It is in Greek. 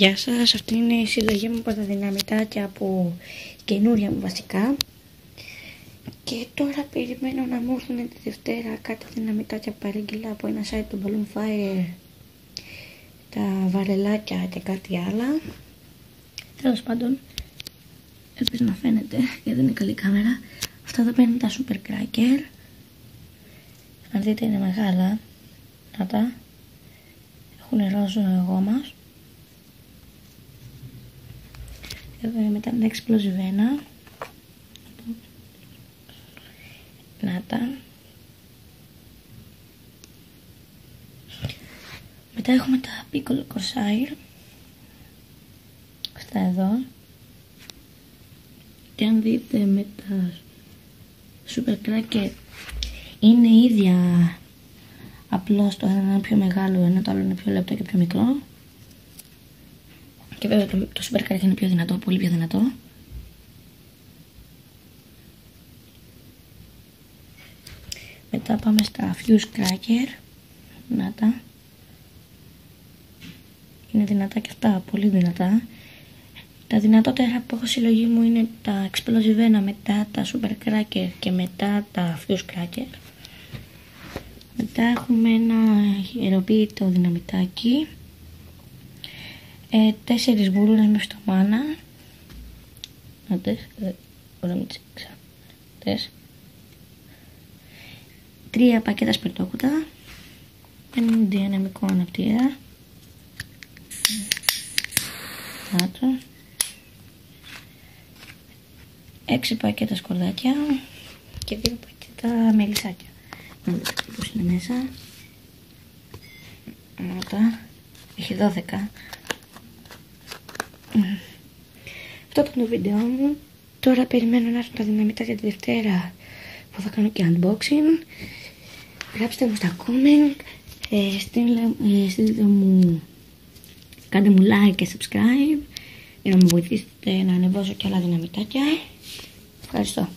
Γεια σας, αυτή είναι η συλλογή μου από τα δυναμητάκια που καινούρια μου βασικά. Και τώρα περιμένω να μου έρθουν τη Δευτέρα κάτι δυναμητάκια που παρήγγειλα από ένα site του Balloon Fire, τα βαρελάκια και κάτι άλλα. Τέλος πάντων, ελπίζω να φαίνεται γιατί δεν είναι καλή κάμερα. Αυτά εδώ παίρνουν τα Super Cracker. Αν δείτε είναι μεγάλα. Να τα έχουν ροζ γόμας. Εδώ είναι μετά τα εξπλωζιβένα. Να τα. Μετά έχουμε τα Piccolo Corsair. Αυτά εδώ. Και αν δείτε με τα Super Cracker είναι ίδια. Απλώς το ένα είναι πιο μεγάλο, ενώ το άλλο είναι πιο λεπτό και πιο μικρό. Και βέβαια το Super Cracker είναι πιο δυνατό, πολύ πιο δυνατό. Μετά πάμε στα Fuse Cracker. Να τα. Είναι δυνατά και αυτά, πολύ δυνατά. Τα δυνατότερα που έχω συλλογή μου είναι τα εξπλωζιβένα, μετά τα Super Cracker και μετά τα Fuse Cracker. Μετά έχουμε ένα ιεροποίητο δυναμητάκι. 4 βούλουρες με στο μάνα. Μπορώ να μην τις 3 πακέτα σπιρτόκουτα. Ένα δυναμικό αναπτήρα. Άτο. 6 πακέτα σκορδάκια και 2 πακέτα μελισσάκια. Να δείτε πώς είναι μέσα. Άτα. Έχει 12. Αυτό ήταν το βίντεο μου. Τώρα περιμένω να έρθουν τα δυναμητάκια τη Δευτέρα που θα κάνω και unboxing. Γράψτε μου στα comment. Στείλτε μου. Κάντε μου like και subscribe για να με βοηθήσετε να ανεβάσω και άλλα δυναμητάκια. Ευχαριστώ.